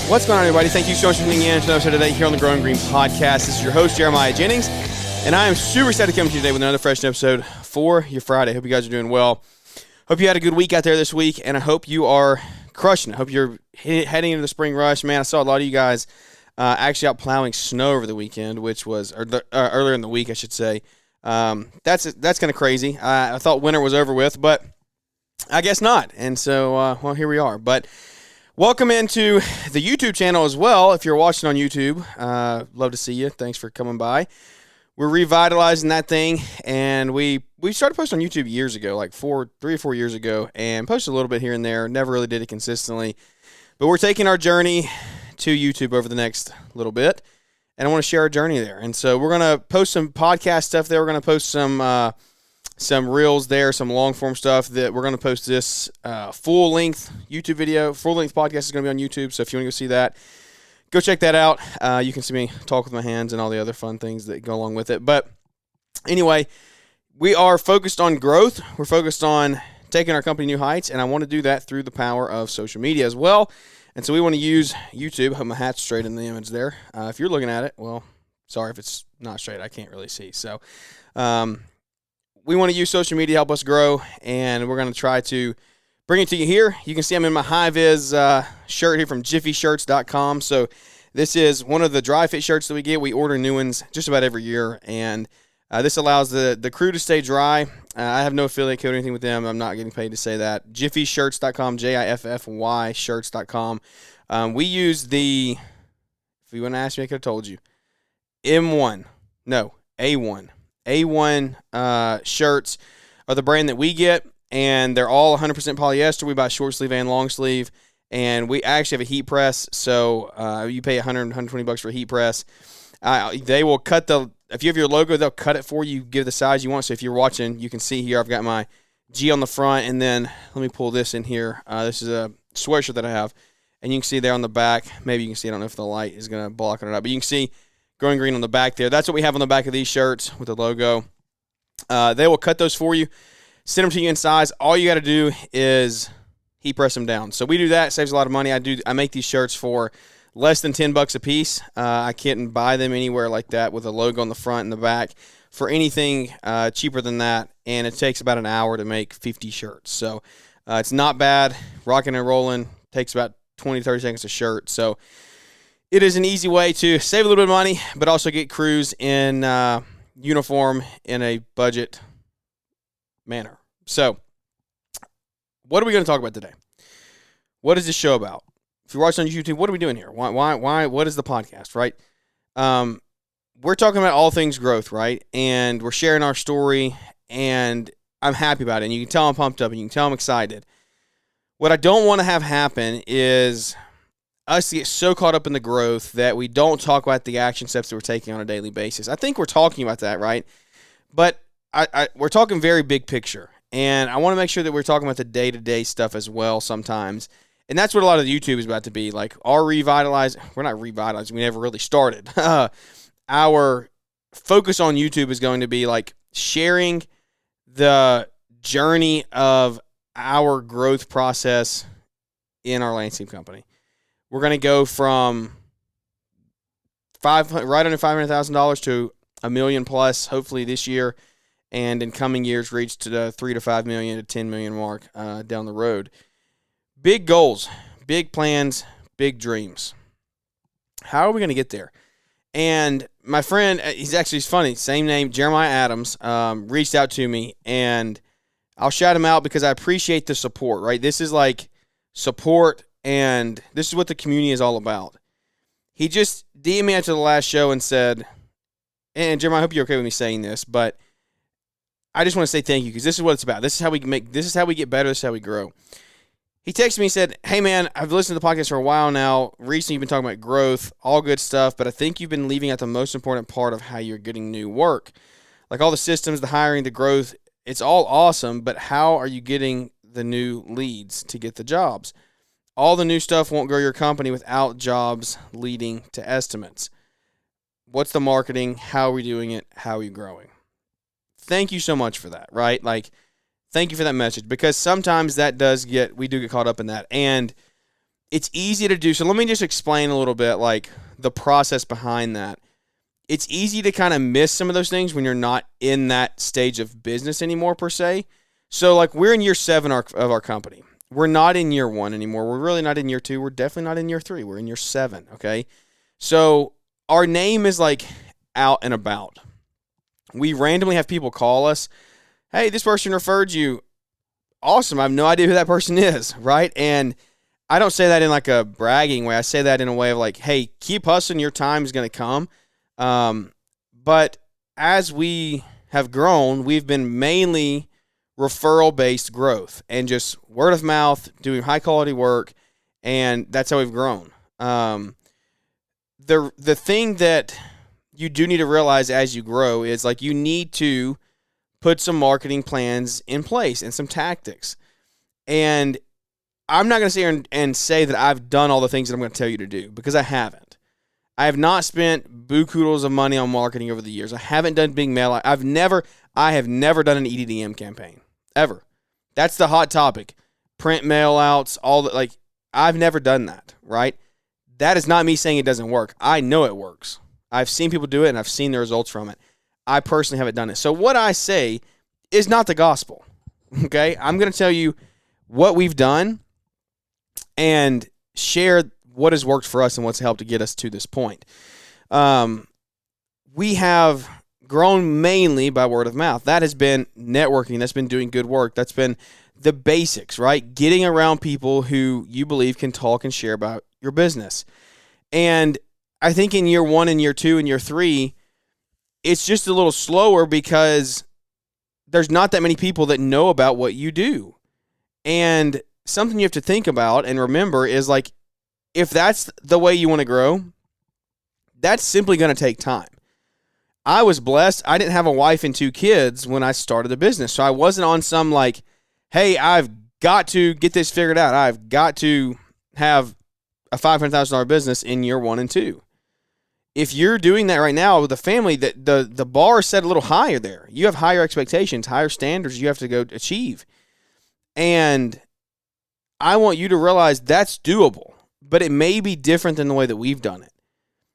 What's going on, everybody? Thank you so much for tuning in to another episode today here on the Growing Green Podcast. This is your host, Jeremiah Jennings, and I am super excited to come to you today with another fresh episode for your Friday. Hope you guys are doing well. Hope you had a good week out there this week, and I hope you are crushing it. Hope you're heading into the spring rush. Man, I saw a lot of you guys actually out plowing snow over the weekend, which was earlier in the week, I should say. That's kind of crazy. I thought winter was over with, but I guess not. And so, well, here we are. But welcome into the YouTube channel as well. If you're watching on YouTube, love to see you. Thanks for coming by. We're revitalizing that thing, and we started posting on YouTube years ago, like 3 or 4 years ago, and posted a little bit here and there. Never really did it consistently. But we're taking our journey to YouTube over the next little bit, and I want to share our journey there. And so we're going to post some podcast stuff there. We're going to post some reels there, some long-form stuff that we're going to post this full-length YouTube video. Full-length podcast is going to be on YouTube, so if you want to go see that, go check that out. You can see me talk with my hands and all the other fun things that go along with it. But anyway, we are focused on growth. We're focused on taking our company new heights, and I want to do that through the power of social media as well. And so we want to use YouTube. I hope my hat's straight in the image there. If you're looking at it, well, sorry if it's not straight. I can't really see. So we want to use social media to help us grow, and we're going to try to bring it to you here. You can see I'm in my high-vis shirt here from jiffyshirts.com. So this is one of the dry fit shirts that we get. We order new ones just about every year, and this allows the crew to stay dry. I have no affiliate code or anything with them. I'm not getting paid to say that. jiffyshirts.com, Jiffy shirts.com. We use the, if you want to ask me, I could have told you, A1. A1 shirts are the brand that we get, and they're all 100% polyester. We buy short sleeve and long sleeve, and we actually have a heat press, so you pay $100, $120 for a heat press. They will cut if you have your logo, they'll cut it for you, give the size you want. So if you're watching, you can see here I've got my G on the front, and then let me pull this in here. This is a sweatshirt that I have, and you can see there on the back. Maybe you can see, I don't know if the light is going to block it or not, but you can see Growing Green on the back there. That's what we have on the back of these shirts with the logo. They will cut those for you, send them to you in size. All you got to do is heat press them down. So we do that. It saves a lot of money. I make these shirts for less than $10 a piece. I can't buy them anywhere like that with a logo on the front and the back for anything cheaper than that. And it takes about an hour to make 50 shirts. So it's not bad. Rocking and rolling takes about 20 to 30 seconds a shirt. So it is an easy way to save a little bit of money, but also get crews in uniform in a budget manner. So what are we going to talk about today? What is this show about? If you're watching on YouTube, what are we doing here? Why? What is the podcast, right? We're talking about all things growth, right? And we're sharing our story, and I'm happy about it. And you can tell I'm pumped up, and you can tell I'm excited. What I don't want to have happen is us to get so caught up in the growth that we don't talk about the action steps that we're taking on a daily basis. I think we're talking about that, right? But we're talking very big picture, and I want to make sure that we're talking about the day-to-day stuff as well sometimes. And that's what a lot of the YouTube is about to be. Like, we're not revitalizing, we never really started. Our focus on YouTube is going to be like sharing the journey of our growth process in our landscape company. We're going to go from right under $500,000 to $1 million plus, hopefully this year, and in coming years reach to the $3 to $5 million to $10 million mark down the road. Big goals, big plans, big dreams. How are we going to get there? And my friend, he's funny, same name, Jeremiah Adams, reached out to me, and I'll shout him out because I appreciate the support, right? This is like support, and this is what the community is all about. He just DM'd me after the last show and said, and Jeremiah, I hope you're okay with me saying this, but I just want to say thank you because this is what it's about. This is how we get better. This is how we grow. He texted me and said, hey, man, I've listened to the podcast for a while now. Recently, you've been talking about growth, all good stuff, but I think you've been leaving out the most important part of how you're getting new work. Like all the systems, the hiring, the growth, it's all awesome, but how are you getting the new leads to get the jobs? All the new stuff won't grow your company without jobs leading to estimates. What's the marketing? How are we doing it? How are you growing? Thank you so much for that, right? Like, thank you for that message, because sometimes we do get caught up in that. And it's easy to do. So let me just explain a little bit, like, the process behind that. It's easy to kind of miss some of those things when you're not in that stage of business anymore, per se. So, like, we're in year 7 of our company. We're not in year 1 anymore. We're really not in year 2. We're definitely not in year 3. We're in year 7, okay? So our name is, like, out and about. We randomly have people call us, hey, this person referred you. Awesome. I have no idea who that person is, right? And I don't say that in, like, a bragging way. I say that in a way of, like, hey, keep hustling. Your time is going to come. But as we have grown, we've been mainly referral-based growth and just word of mouth, doing high-quality work, and that's how we've grown. The thing that you do need to realize as you grow is, like, you need to put some marketing plans in place and some tactics. And I'm not going to sit here and say that I've done all the things that I'm going to tell you to do, because I haven't. I have not spent bukudos of money on marketing over the years. I haven't done big mail. I have never done an EDDM campaign, ever. That's the hot topic. Print mail outs, all that. Like, I've never done that, right? That is not me saying it doesn't work. I know it works. I've seen people do it, and I've seen the results from it. I personally haven't done it. So what I say is not the gospel, okay? I'm going to tell you what we've done and share what has worked for us and what's helped to get us to this point. We have grown mainly by word of mouth. That has been networking. That's been doing good work. That's been the basics, right? Getting around people who you believe can talk and share about your business. And I think in year 1 and year 2 and year 3, it's just a little slower because there's not that many people that know about what you do. And something you have to think about and remember is, like, if that's the way you want to grow, that's simply going to take time. I was blessed. I didn't have a wife and 2 kids when I started the business. So I wasn't on some, like, hey, I've got to get this figured out. I've got to have a $500,000 business in year 1 and 2. If you're doing that right now with a family, the bar is set a little higher there. You have higher expectations, higher standards you have to go achieve. And I want you to realize that's doable. But it may be different than the way that we've done it.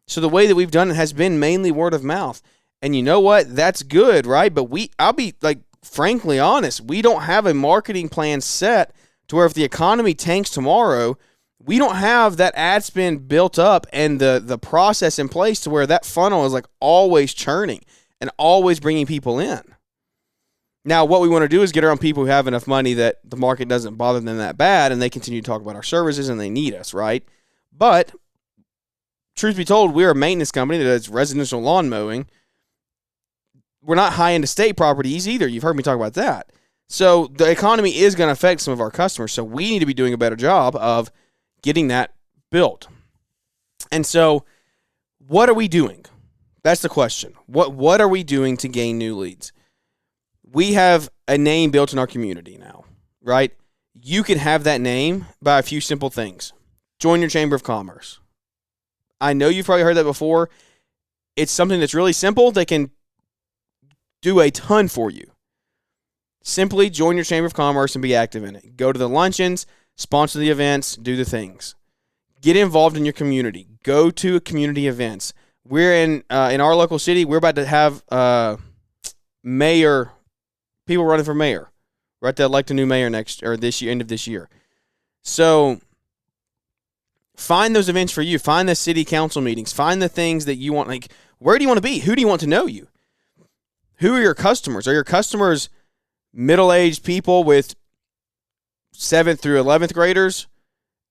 So the way that we've done it has been mainly word of mouth. And you know what? That's good, right? But I'll be, like, frankly honest. We don't have a marketing plan set to where if the economy tanks tomorrow, we don't have that ad spend built up and the process in place to where that funnel is, like, always churning and always bringing people in. Now, what we want to do is get around people who have enough money that the market doesn't bother them that bad, and they continue to talk about our services, and they need us, right? But, truth be told, we're a maintenance company that does residential lawn mowing. We're not high-end estate properties either. You've heard me talk about that. So the economy is going to affect some of our customers, so we need to be doing a better job of getting that built. And so what are we doing? That's the question. What are we doing to gain new leads? We have a name built in our community now, right? You can have that name by a few simple things. Join your Chamber of Commerce. I know you've probably heard that before. It's something that's really simple. They can do a ton for you. Simply join your Chamber of Commerce and be active in it. Go to the luncheons, sponsor the events, do the things. Get involved in your community. Go to community events. We're in our local city, we're about to have people running for mayor, right? They'll elect a new mayor this year, end of this year. So find those events for you. Find the city council meetings. Find the things that you want. Like, where do you want to be? Who do you want to know you? Who are your customers? Are your customers middle-aged people with 7th through 11th graders,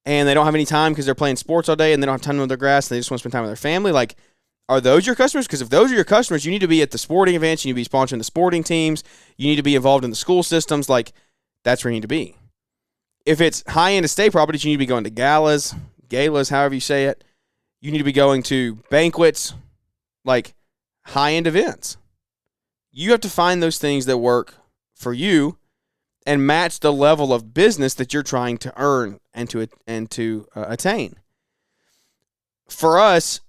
and they don't have any time because they're playing sports all day and they don't have time to mow their grass and they just want to spend time with their family? Like, are those your customers? Because if those are your customers, you need to be at the sporting events. You need to be sponsoring the sporting teams. You need to be involved in the school systems. Like, that's where you need to be. If it's high-end estate properties, you need to be going to galas, however you say it. You need to be going to banquets, like high-end events. You have to find those things that work for you and match the level of business that you're trying to earn and to attain. For us,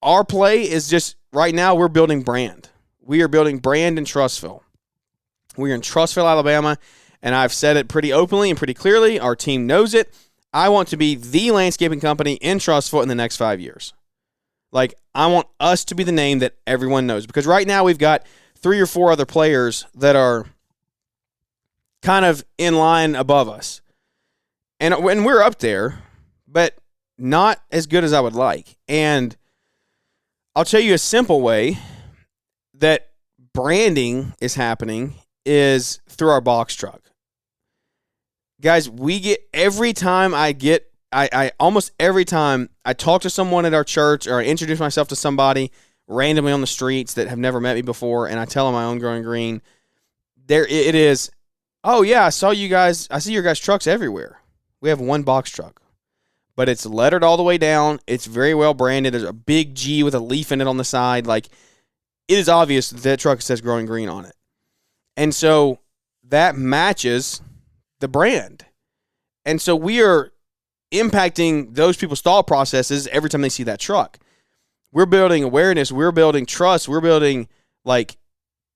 our play is just, right now, we're building brand. We are building brand in Trussville. We're in Trussville, Alabama, and I've said it pretty openly and pretty clearly. Our team knows it. I want to be the landscaping company in Trustful in the next 5 years. Like, I want us to be the name that everyone knows. Because right now we've got 3 or 4 other players that are kind of in line above us. And when we're up there, but not as good as I would like. And I'll tell you a simple way that branding is happening is through our box truck. Guys, we get every time I almost every time I talk to someone at our church or I introduce myself to somebody randomly on the streets that have never met me before, and I tell them I own Growing Green, there it is. Oh yeah, I see your guys' trucks everywhere. We have one box truck, but it's lettered all the way down. It's very well branded. There's a big G with a leaf in it on the side. Like, it is obvious that truck says Growing Green on it. And so that matches the brand. And so we are impacting those people's thought processes every time they see that truck. We're building awareness. We're building trust. We're building, like,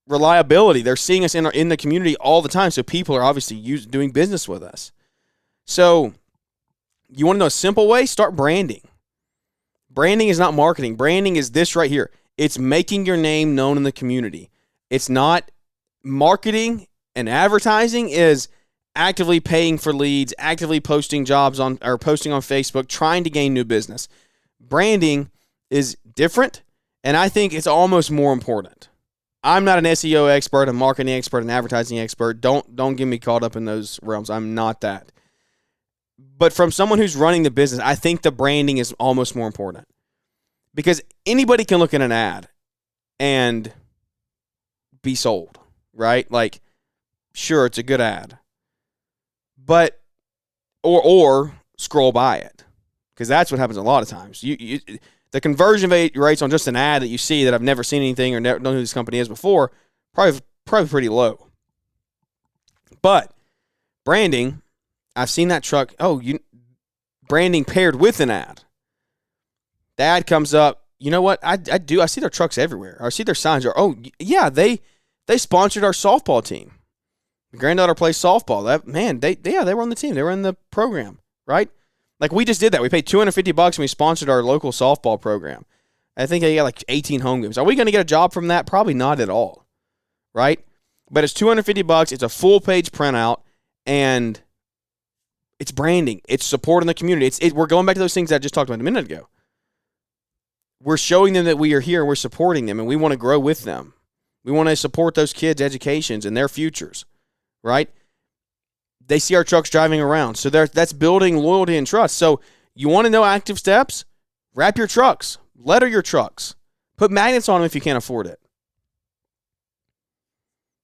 reliability. They're seeing us in the community all the time, so people are obviously doing business with us. So you want to know a simple way? Start branding. Branding is not marketing. Branding is this right here. It's making your name known in the community. It's not marketing, and advertising is actively paying for leads, actively posting jobs posting on Facebook, trying to gain new business. Branding is different, and I think it's almost more important. I'm not an SEO expert, a marketing expert, an advertising expert. Don't get me caught up in those realms. I'm not that. But from someone who's running the business, I think the branding is almost more important. Because anybody can look at an ad and be sold, right? Like, sure, it's a good ad. But, or scroll by it. Because that's what happens a lot of times. The conversion rates on just an ad that you see that I've never seen anything or never known who this company is before, probably pretty low. But branding, I've seen that truck. Branding paired with an ad. The ad comes up. You know what? I do. I see their trucks everywhere. I see their signs. They sponsored our softball team. My granddaughter plays softball. They were on the team. They were in the program, right? Like, we just did that. We paid $250 and we sponsored our local softball program. I think they got like 18 home games. Are we going to get a job from that? Probably not at all, right? But it's $250. It's a full-page printout, and it's branding. It's supporting the community. We're going back to those things that I just talked about a minute ago. We're showing them that we are here and we're supporting them, and we want to grow with them. We want to support those kids' educations and their futures, right? They see our trucks driving around. So that's building loyalty and trust. So you want to know active steps? Wrap your trucks. Letter your trucks. Put magnets on them if you can't afford it.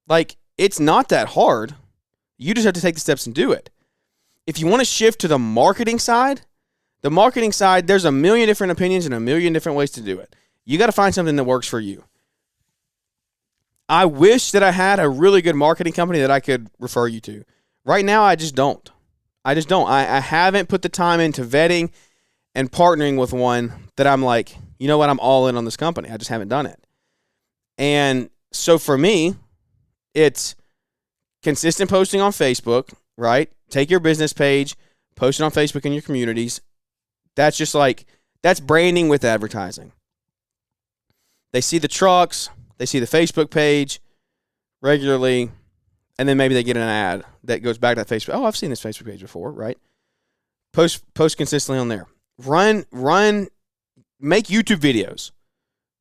Like, it's not that hard. You just have to take the steps and do it. If you want to shift to the marketing side, there's a million different opinions and a million different ways to do it. You got to find something that works for you. I wish that I had a really good marketing company that I could refer you to. Right now, I just don't. I haven't put the time into vetting and partnering with one that I'm like, you know what, I'm all in on this company. I just haven't done it. And so for me, it's consistent posting on Facebook, right? Take your business page, post it on Facebook in your communities. That's branding with advertising. They see the trucks, they see the Facebook page regularly, and then maybe they get an ad that goes back to that Facebook. Oh, I've seen this Facebook page before, right? Post consistently on there. Make YouTube videos,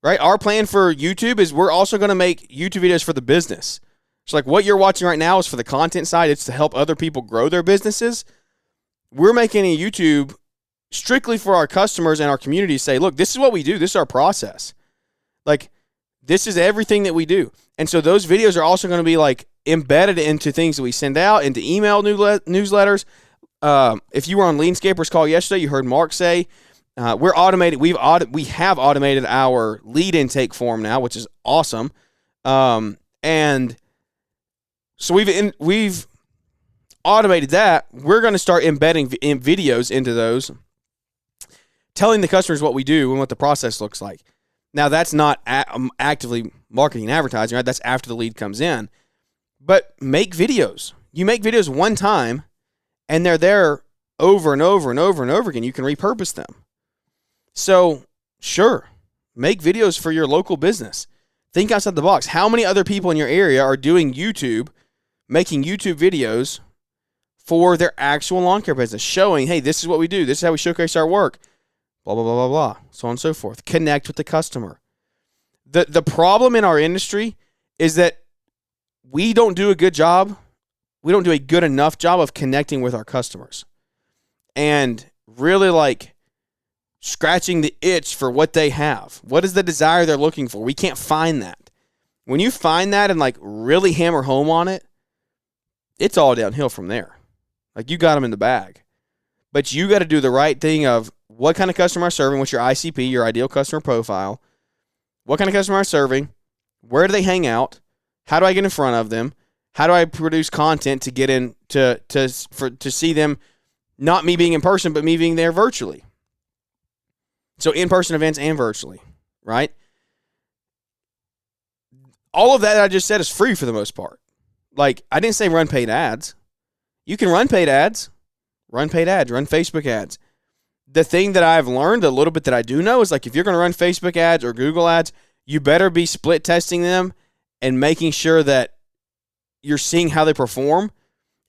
right? Our plan for YouTube is we're also going to make YouTube videos for the business. It's like what you're watching right now is for the content side. It's to help other people grow their businesses. We're making a YouTube strictly for our customers and our community. Say, look, this is what we do. This is our process. Like, this is everything that we do. And so those videos are also going to be like embedded into things that we send out, into email newsletters. If you were on Leanscaper's call yesterday, you heard Mark say we're automated. We have automated our lead intake form now, which is awesome. And so we've automated that. We're going to start embedding videos into those, telling the customers what we do and what the process looks like. Now, that's not actively marketing and advertising, right? That's after the lead comes in. But make videos. You make videos one time, and they're there over and over and over and over again. You can repurpose them. So, sure, make videos for your local business. Think outside the box. How many other people in your area are doing YouTube, making YouTube videos for their actual lawn care business, showing, hey, this is what we do. This is how we showcase our work, blah, blah, blah, blah, blah, so on and so forth. Connect with the customer. The problem in our industry is that we don't do a good job. We don't do a good enough job of connecting with our customers and really like scratching the itch for what they have. What is the desire they're looking for? We can't find that. When you find that and like really hammer home on it, it's all downhill from there. Like you got them in the bag. But you got to do the right thing of what kind of customer are serving, what's your ICP, your ideal customer profile, what kind of customer are serving, where do they hang out, how do I get in front of them, how do I produce content to get in to see them, not me being in person, but me being there virtually. So in-person events and virtually, right? All of that I just said is free for the most part. Like, I didn't say run paid ads. You can run paid ads, run Facebook ads. The thing that I've learned a little bit that I do know is like if you're going to run Facebook ads or Google ads, you better be split testing them and making sure that you're seeing how they perform.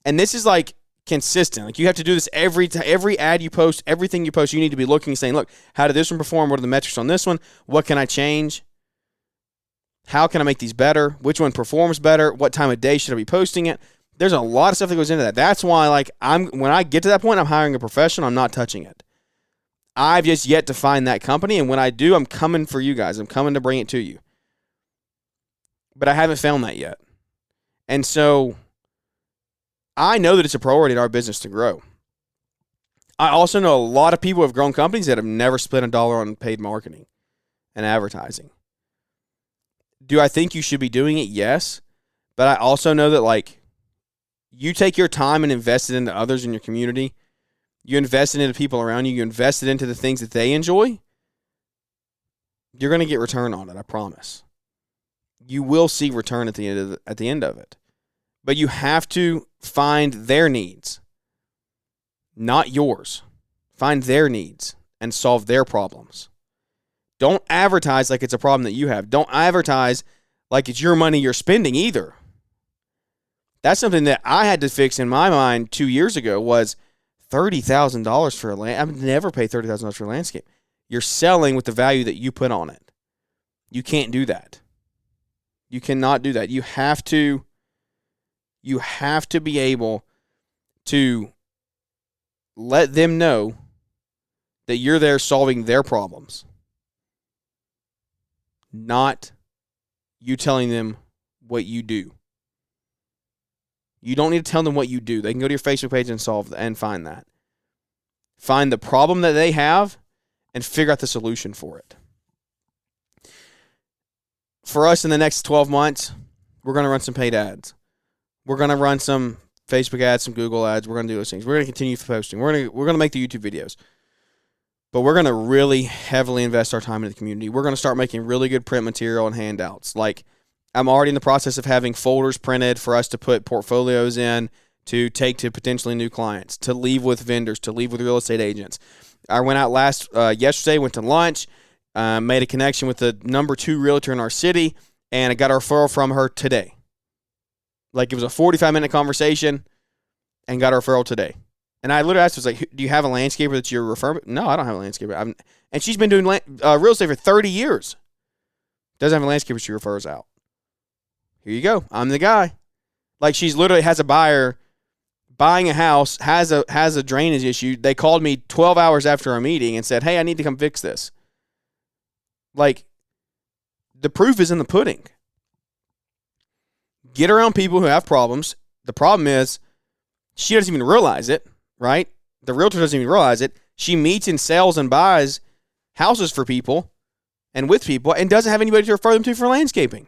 And this is like consistent. Like you have to do this every ad you post, everything you post, you need to be looking and saying, look, how did this one perform? What are the metrics on this one? What can I change? How can I make these better? Which one performs better? What time of day should I be posting it? There's a lot of stuff that goes into that. That's why like when I get to that point, I'm hiring a professional. I'm not touching it. I've just yet to find that company. And when I do, I'm coming for you guys. I'm coming to bring it to you. But I haven't found that yet. And so I know that it's a priority in our business to grow. I also know a lot of people who have grown companies that have never spent $1 on paid marketing and advertising. Do I think you should be doing it? Yes. But I also know that like you take your time and invest it into others in your community. You invest it into people around you. You invest it into the things that they enjoy. You're going to get return on it, I promise. You will see return at the end of it. But you have to find their needs, not yours. Find their needs and solve their problems. Don't advertise like it's a problem that you have. Don't advertise like it's your money you're spending either. That's something that I had to fix in my mind 2 years ago was $30,000 for a land. I've never paid $30,000 for a landscape. You're selling with the value that you put on it. You can't do that. You cannot do that. You have to be able to let them know that you're there solving their problems. Not you telling them what you do. You don't need to tell them what you do. They can go to your Facebook page and find that. Find the problem that they have and figure out the solution for it. For us in the next 12 months, we're going to run some paid ads. We're going to run some Facebook ads, some Google ads. We're going to do those things. We're going to continue posting. We're going to make the YouTube videos. But we're going to really heavily invest our time in the community. We're going to start making really good print material and handouts. Like, I'm already in the process of having folders printed for us to put portfolios in to take to potentially new clients, to leave with vendors, to leave with real estate agents. I went out yesterday, went to lunch, made a connection with the number 2 realtor in our city, and I got a referral from her today. Like, it was a 45-minute conversation and got a referral today. And I literally asked her, like, do you have a landscaper that you're referring? No, I don't have a landscaper. And she's been doing real estate for 30 years. Doesn't have a landscaper she refers out. Here you go. I'm the guy. Like, she's literally has a buyer buying a house, has a drainage issue. They called me 12 hours after our meeting and said, hey, I need to come fix this. Like, the proof is in the pudding. Get around people who have problems. The problem is she doesn't even realize it, right? The realtor doesn't even realize it. She meets and sells and buys houses for people and with people and doesn't have anybody to refer them to for landscaping.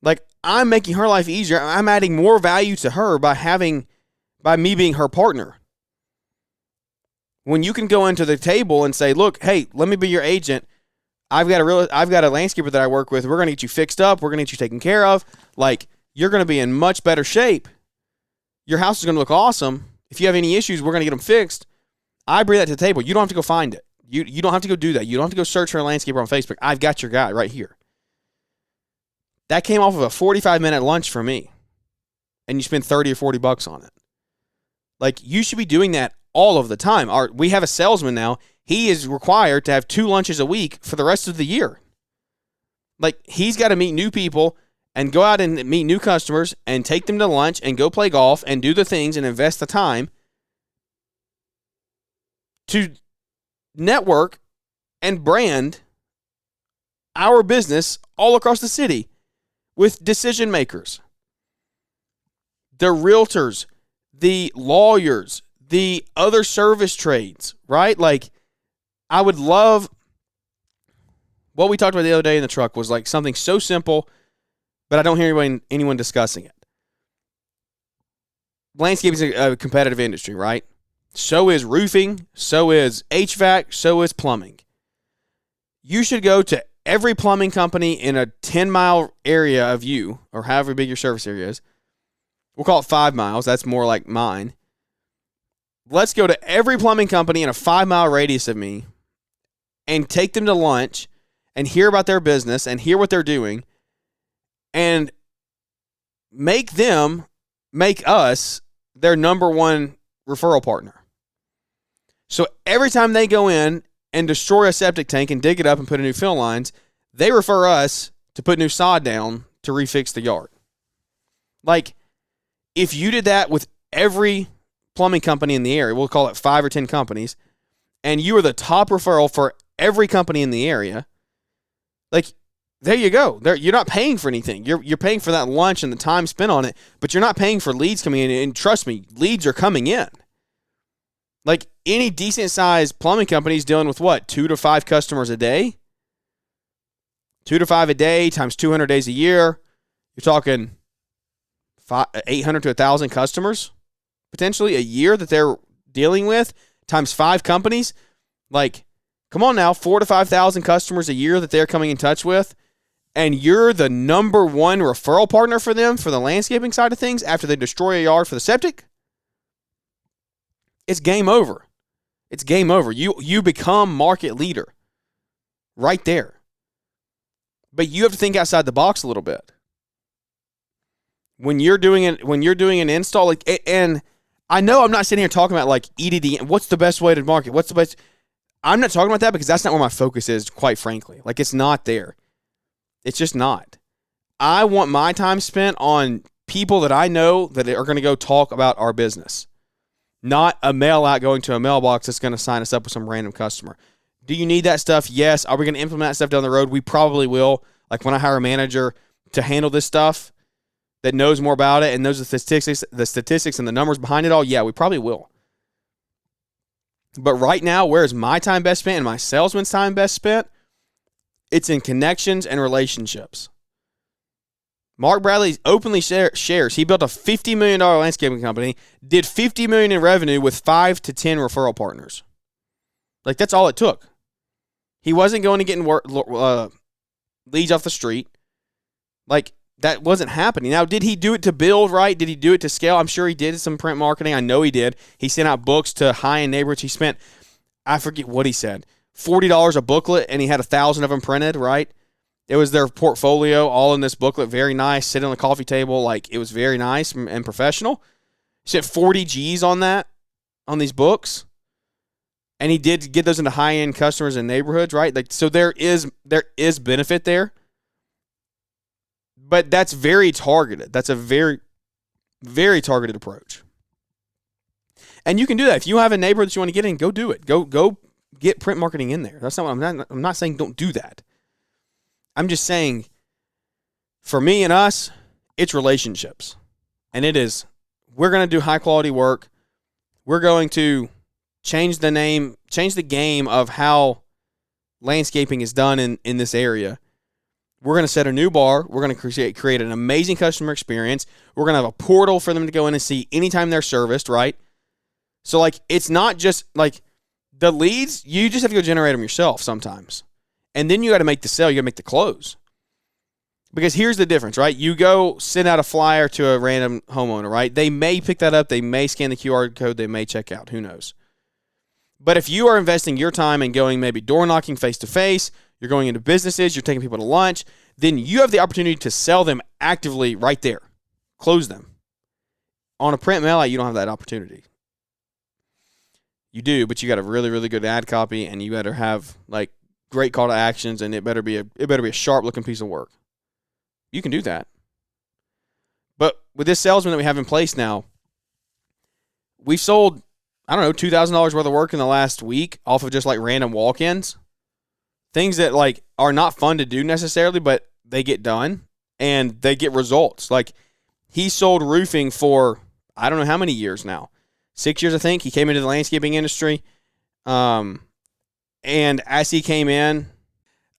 Like, I'm making her life easier. I'm adding more value to her by me being her partner. When you can go into the table and say, look, hey, let me be your agent. I've got a landscaper that I work with. We're going to get you fixed up. We're going to get you taken care of. Like, you're going to be in much better shape. Your house is going to look awesome. If you have any issues, we're going to get them fixed. I bring that to the table. You don't have to go find it. You don't have to go do that. You don't have to go search for a landscaper on Facebook. I've got your guy right here. That came off of a 45-minute lunch for me. And you spend 30 or 40 bucks on it. Like, you should be doing that all of the time. We have a salesman now. He is required to have 2 lunches a week for the rest of the year. Like, he's got to meet new people and go out and meet new customers and take them to lunch and go play golf and do the things and invest the time to network and brand our business all across the city with decision makers. The realtors, the lawyers, the other service trades, right? Like, I would love, what we talked about the other day in the truck was like something so simple, but I don't hear anyone discussing it. Landscaping is a competitive industry, right? So is roofing, so is HVAC, so is plumbing. You should go to every plumbing company in a 10-mile area of you, or however big your service area is. We'll call it 5 miles. That's more like mine. Let's go to every plumbing company in a 5-mile radius of me and take them to lunch and hear about their business and hear what they're doing and make us their number one referral partner. So every time they go in and destroy a septic tank and dig it up and put in new fill lines, they refer us to put new sod down to refix the yard. Like, if you did that with every plumbing company in the area, we'll call it 5 or 10 companies, and you are the top referral for every company in the area, like, there you go. You're not paying for anything. You're paying for that lunch and the time spent on it, but you're not paying for leads coming in. And trust me, leads are coming in. Like, any decent-sized plumbing company is dealing with what, 2 to 5 customers a day? 2 to 5 a day times 200 days a year. You're talking 800 to 1,000 customers potentially a year that they're dealing with times 5 companies. Like, come on now, 4,000 to 5,000 customers a year that they're coming in touch with, and you're the number one referral partner for them for the landscaping side of things after they destroy a yard for the septic. It's game over. It's game over. You become market leader right there. But you have to think outside the box a little bit. When you're doing an install, like, and I know I'm not sitting here talking about like EDD. What's the best way to market? What's the best? I'm not talking about that because that's not where my focus is, quite frankly. Like, it's not there. It's just not. I want my time spent on people that I know that are going to go talk about our business, not a mail out going to a mailbox that's going to sign us up with some random customer. Do you need that stuff? Yes. Are we going to implement that stuff down the road? We probably will. Like, when I hire a manager to handle this stuff that knows more about it and knows the statistics and the numbers behind it all, yeah, we probably will. But right now, where is my time best spent and my salesman's time best spent? It's in connections and relationships. Mark Bradley openly shares he built a $50 million landscaping company, did $50 million in revenue with 5 to 10 referral partners. Like, that's all it took. He wasn't going to get leads off the street. Like, that wasn't happening. Now, did he do it to build, right? Did he do it to scale? I'm sure he did some print marketing. I know he did. He sent out books to high-end neighborhoods. He spent, I forget what he said, $40 a booklet, and he had 1,000 of them printed, right? It was their portfolio all in this booklet. Very nice. Sitting on the coffee table. Like, it was very nice and professional. He spent 40 G's on that, on these books. And he did get those into high-end customers and neighborhoods, right? Like, so there is benefit there. But that's very targeted. That's a very, very targeted approach. And you can do that. If you have a neighborhood that you want to get in, go do it. Go get print marketing in there. That's not what I'm not saying don't do that. I'm just saying, for me and us, it's relationships. And it is, we're going to do high-quality work. We're going to change the game of how landscaping is done in this area. We're going to set a new bar. We're going to create an amazing customer experience. We're going to have a portal for them to go in and see anytime they're serviced, right? So, like, it's not just, like, the leads, you just have to go generate them yourself sometimes. And then you got to make the sale. You got to make the close. Because here's the difference, right? You go send out a flyer to a random homeowner, right? They may pick that up. They may scan the QR code. They may check out. Who knows? But if you are investing your time and going maybe door knocking face-to-face, you're going into businesses, you're taking people to lunch, then you have the opportunity to sell them actively right there. Close them. On a print mail out, you don't have that opportunity. You do, but you got a really, really good ad copy, and you better have like great call to actions, and it better be a sharp looking piece of work. You can do that. But with this salesman that we have in place now, we've sold, I don't know, $2,000 worth of work in the last week off of just like random walk-ins. Things that like are not fun to do necessarily, but they get done and they get results. Like he sold roofing for I don't know how many years now. 6 years, I think. He came into the landscaping industry. And as he came in,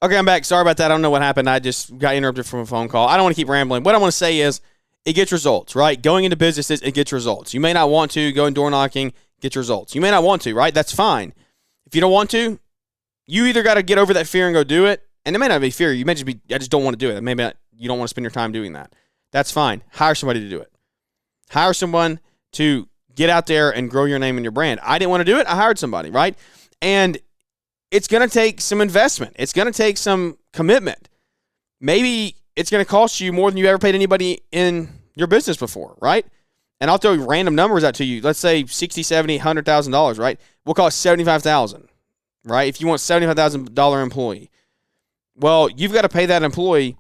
okay, I'm back. Sorry about that. I don't know what happened. I just got interrupted from a phone call. I don't want to keep rambling. What I want to say is it gets results, right? Going into businesses, it gets results. You may not want to go in door knocking, get results. You may not want to, right? That's fine. If you don't want to, you either got to get over that fear and go do it. And it may not be fear. You may just be, I just don't want to do it. Maybe you don't want to spend your time doing that. That's fine. Hire somebody to do it. Hire someone to get out there and grow your name and your brand. I didn't want to do it. I hired somebody, right? And it's going to take some investment. It's going to take some commitment. Maybe it's going to cost you more than you ever paid anybody in your business before, right? And I'll throw random numbers out to you. Let's say $60,000, $70,000, $100,000, right? We'll call it $75,000, right? If you want $75,000 employee, well, you've got to pay that employee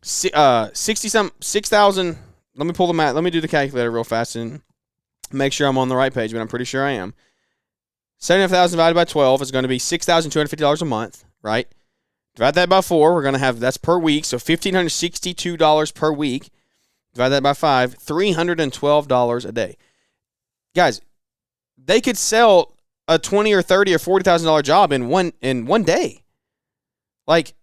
$6,000. Let me pull the math. Let me do the calculator real fast and make sure I'm on the right page, but I'm pretty sure I am. 75,000 divided by 12 is going to be $6,250 a month, right? Divide that by 4. We're going to have, that's per week, so $1,562 per week. Divide that by 5, $312 a day. Guys, they could sell a $20,000 or $30,000 or $40,000 job in one day. Like,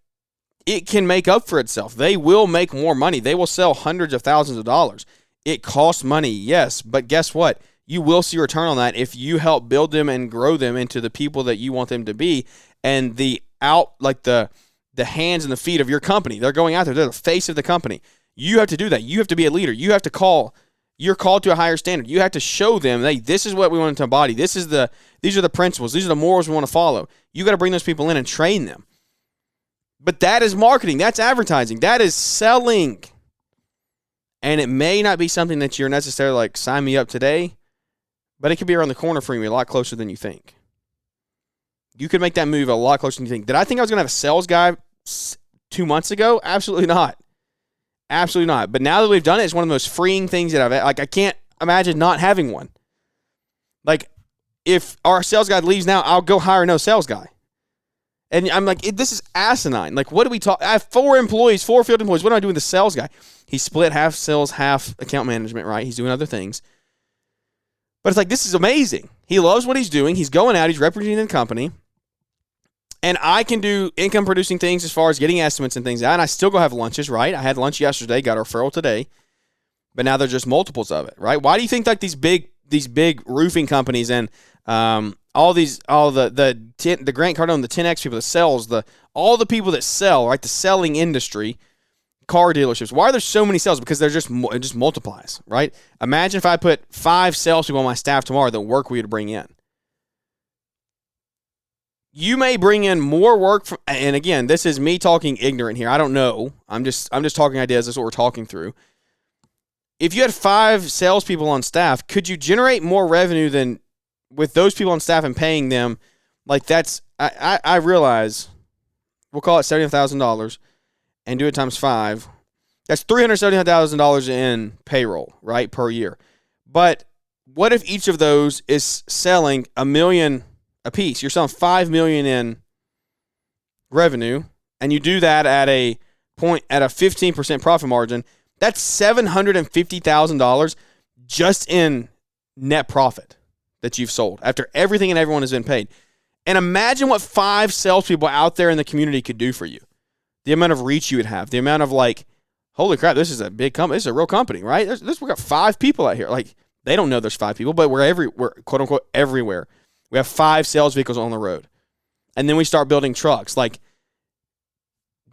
it can make up for itself. They will make more money. They will sell hundreds of thousands of dollars. It costs money, yes, but guess what? You will see return on that if you help build them and grow them into the people that you want them to be, and the hands and the feet of your company. They're going out there. They're the face of the company. You have to do that. You have to be a leader. You have to call. You're called to a higher standard. You have to show them, hey, this is what we want to embody. These are the principles. These are the morals we want to follow. You got to bring those people in and train them. But that is marketing. That's advertising. That is selling. And it may not be something that you're necessarily like, sign me up today, but it could be around the corner for you a lot closer than you think. You could make that move a lot closer than you think. Did I think I was going to have a sales guy 2 months ago? Absolutely not. Absolutely not. But now that we've done it, it's one of the most freeing things that I can't imagine not having one. Like, if our sales guy leaves now, I'll go hire no sales guy. And I'm like, this is asinine. Like, what do we talk? I have 4 field employees. What do I do with the sales guy? He's split half sales, half account management, right? He's doing other things. But it's like, this is amazing. He loves what he's doing. He's going out. He's representing the company. And I can do income-producing things as far as getting estimates and things. And I still go have lunches, right? I had lunch yesterday, got a referral today. But now they're just multiples of it, right? Why do you think like these big roofing companies and all the Grant Cardone, the 10X people that sells, all the people that sell, right? The selling industry, car dealerships. Why are there so many sales? Because it just multiplies, right? Imagine if I put 5 salespeople on my staff tomorrow, the work we would bring in. You may bring in more work from, and again, this is me talking ignorant here. I don't know. I'm just talking ideas. That's what we're talking through. If you had 5 salespeople on staff, could you generate more revenue than with those people on staff and paying them? Like that's, I realize, we'll call it $70,000 and do it times 5. That's $375,000 in payroll, right, per year. But what if each of those is selling $1 million a piece? You're selling $5 million in revenue, and you do that at a 15% profit margin. That's $750,000 just in net profit that you've sold after everything and everyone has been paid. And imagine what 5 salespeople out there in the community could do for you. The amount of reach you would have, the amount of like, holy crap, this is a big company. This is a real company, right? We got 5 people out here. Like, they don't know there's 5 people, but we're quote unquote everywhere. We have 5 sales vehicles on the road. And then we start building trucks. Like,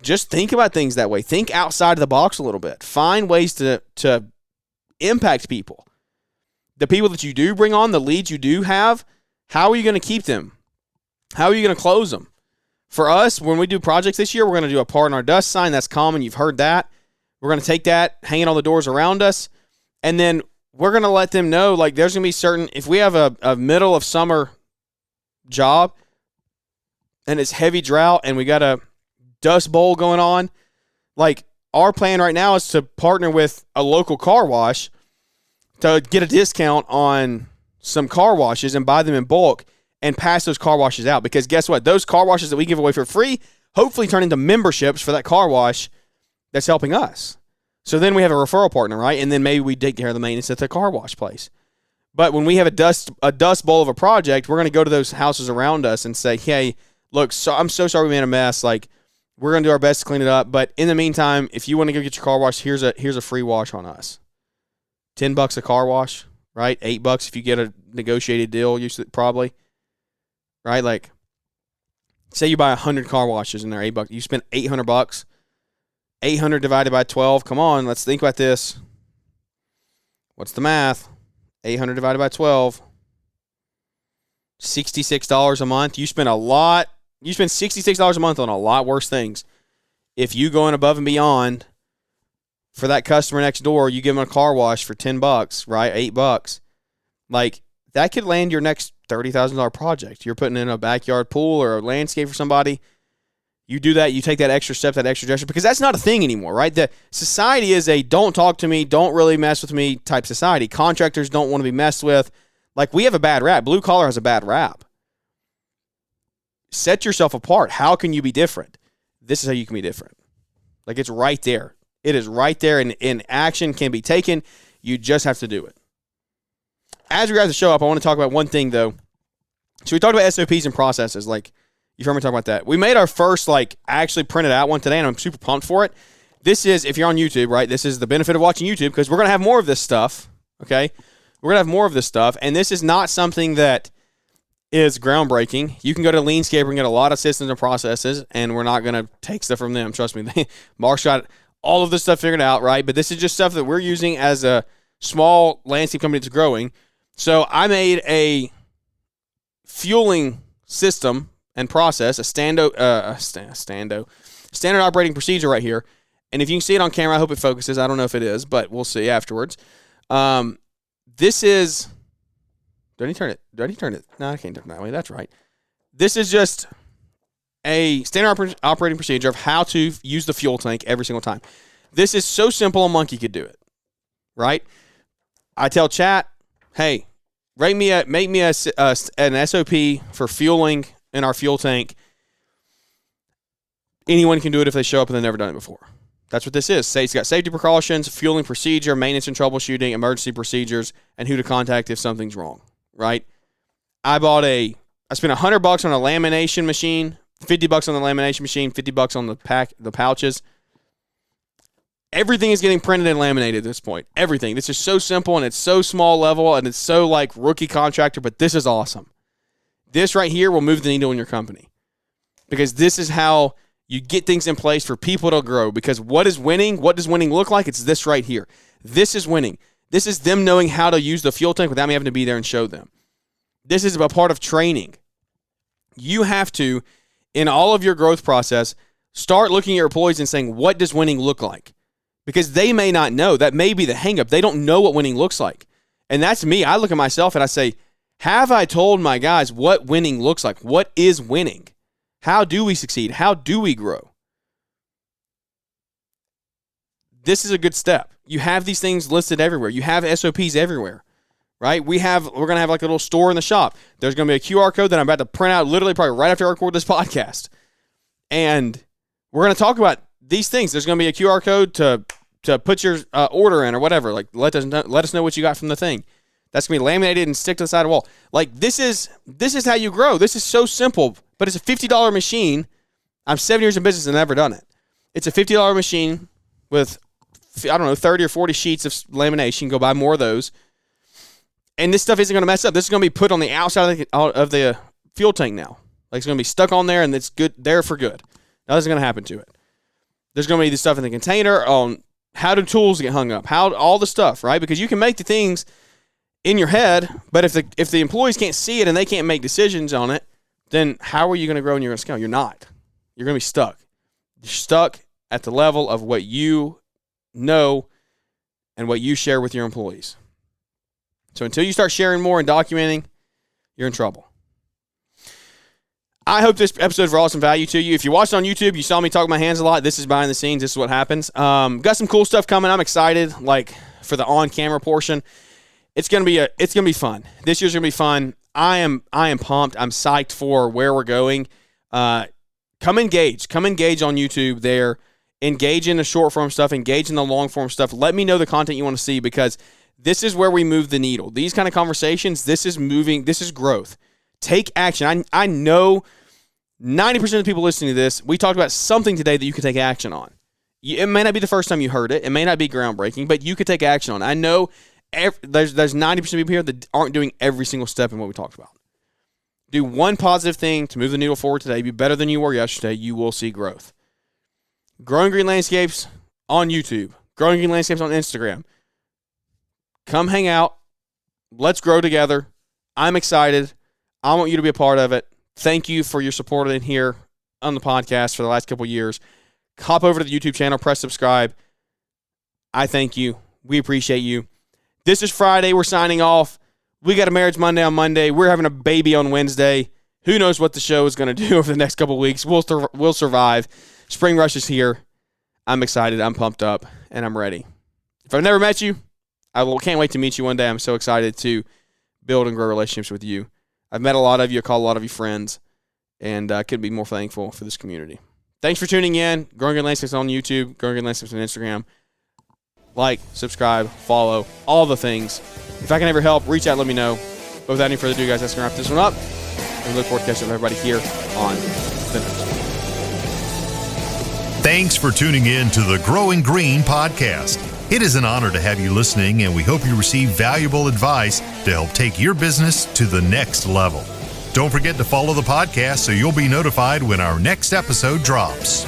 just think about things that way. Think outside of the box a little bit. Find ways to impact people. The people that you do bring on, the leads you do have, how are you going to keep them? How are you going to close them? For us, when we do projects this year, we're going to do a pardon our dust sign. That's common. You've heard that. We're going to take that, hang it on the doors around us, and then we're going to let them know, like, there's going to be certain, if we have a middle of summer job and it's heavy drought and we got a dust bowl going on, like, our plan right now is to partner with a local car wash to get a discount on some car washes and buy them in bulk and pass those car washes out. Because guess what? Those car washes that we give away for free hopefully turn into memberships for that car wash that's helping us. So then we have a referral partner, right? And then maybe we take care of the maintenance at the car wash place. But when we have a dust bowl of a project, we're going to go to those houses around us and say, hey, look, so I'm so sorry we made a mess. Like, we're going to do our best to clean it up. But in the meantime, if you want to go get your car washed, here's a free wash on us. $10 a car wash, right? $8 if you get a negotiated deal, usually, probably. Right? Like, say you buy 100 car washes and they're $8. You spend $800. 800 divided by 12. Come on, let's think about this. What's the math? 800 divided by 12. $66 a month. You spend $66 a month on a lot worse things. If you go in above and beyond for that customer next door, you give them a car wash for $10, right? $8. Like, that could land your next $30,000 project. You're putting in a backyard pool or a landscape for somebody. You do that, you take that extra step, that extra gesture, because that's not a thing anymore, right? The society is a don't talk to me, don't really mess with me type society. Contractors don't want to be messed with. Like, we have a bad rap. Blue collar has a bad rap. Set yourself apart. How can you be different? This is how you can be different. Like, it's right there. It is right there, and action can be taken. You just have to do it. As we wrap the show up, I want to talk about one thing, though. So we talked about SOPs and processes, like, you've heard me talk about that. We made our first, actually printed out one today, and I'm super pumped for it. This is, if you're on YouTube, right, this is the benefit of watching YouTube, because we're going to have more of this stuff, okay? We're going to have more of this stuff, and this is not something that is groundbreaking. You can go to Leanscaper and get a lot of systems and processes, and we're not going to take stuff from them. Trust me. Mark's got all of this stuff figured out, right? But this is just stuff that we're using as a small landscape company that's growing. So I made a fueling system and process, a standard operating procedure right here. And if you can see it on camera, I hope it focuses. I don't know if it is, but we'll see afterwards. This is, do I need to turn it? No, I can't turn it that way. That's right. This is just a standard operating procedure of how to use the fuel tank every single time. This is so simple a monkey could do it, right? I tell chat, hey, make me an SOP for fueling in our fuel tank. Anyone can do it if they show up and they've never done it before. That's what this is. Say it's got safety precautions, fueling procedure, maintenance and troubleshooting, emergency procedures, and who to contact if something's wrong, right? I spent $100 on a lamination machine, $50 on the lamination machine, $50 on the pouches. Everything is getting printed and laminated at this point. Everything. This is so simple, and it's so small level, and it's so rookie contractor, but this is awesome. This right here will move the needle in your company, because this is how you get things in place for people to grow. Because what is winning? What does winning look like? It's this right here. This is winning. This is them knowing how to use the fuel tank without me having to be there and show them. This is a part of training. You have to, in all of your growth process, start looking at your employees and saying, what does winning look like? Because they may not know. That may be the hang up. They don't know what winning looks like. And that's me. I look at myself and I say, have I told my guys what winning looks like? What is winning? How do we succeed? How do we grow? This is a good step. You have these things listed everywhere. You have SOPs everywhere, right? We're going to have a little store in the shop. There's going to be a QR code that I'm about to print out literally probably right after I record this podcast. And we're going to talk about these things. There's going to be a QR code to put your order in or whatever. Let us know what you got from the thing. That's going to be laminated and stick to the side of the wall. This is how you grow. This is so simple, but it's a $50 machine. I'm 7 years in business and never done it. It's a $50 machine with, 30 or 40 sheets of lamination. Go buy more of those. And this stuff isn't going to mess up. This is going to be put on the outside of the fuel tank now. It's going to be stuck on there, and it's good there for good. Nothing's going to happen to it. There's going to be the stuff in the container on how do tools get hung up, how all the stuff, right? Because you can make the things in your head, but if the employees can't see it and they can't make decisions on it, then how are you going to grow and you're going to scale? You're not. You're going to be stuck. You're stuck at the level of what you know and what you share with your employees. So until you start sharing more and documenting, you're in trouble. I hope this episode brought some value to you. If you watched on YouTube, you saw me talk with my hands a lot. This is behind the scenes. This is what happens. Got some cool stuff coming. I'm excited. Like for the on-camera portion, it's gonna be fun. This year's gonna be fun. I am pumped. I'm psyched for where we're going. Come engage on YouTube there. Engage in the short form stuff. Engage in the long form stuff. Let me know the content you want to see, because this is where we move the needle. These kind of conversations, this is moving. This is growth. Take action. I know 90% of the people listening to this, we talked about something today that you can take action on. It may not be the first time you heard it. It may not be groundbreaking, but you could take action on it. I know there's 90% of people here that aren't doing every single step in what we talked about. Do one positive thing to move the needle forward today. Be better than you were yesterday. You will see growth. Growing Green Landscapes on YouTube. Growing Green Landscapes on Instagram. Come hang out. Let's grow together. I'm excited. I want you to be a part of it. Thank you for your support in here on the podcast for the last couple of years. Hop over to the YouTube channel. Press subscribe. I thank you. We appreciate you. This is Friday. We're signing off. We got a Marriage Monday on Monday. We're having a baby on Wednesday. Who knows what the show is going to do over the next couple of weeks. We'll survive. Spring rush is here. I'm excited. I'm pumped up, and I'm ready. If I've never met you, can't wait to meet you one day. I'm so excited to build and grow relationships with you. I've met a lot of you. I call a lot of you friends, and I couldn't be more thankful for this community. Thanks for tuning in. Growing Good Landscapes on YouTube. Growing Good Landscapes on Instagram. Like, subscribe, follow, all the things. If I can ever help, reach out, let me know. But without any further ado, guys, that's going to wrap this one up. And we look forward to catching up with everybody here on the next one. Thanks for tuning in to the Growing Green podcast. It is an honor to have you listening, and we hope you receive valuable advice to help take your business to the next level. Don't forget to follow the podcast so you'll be notified when our next episode drops.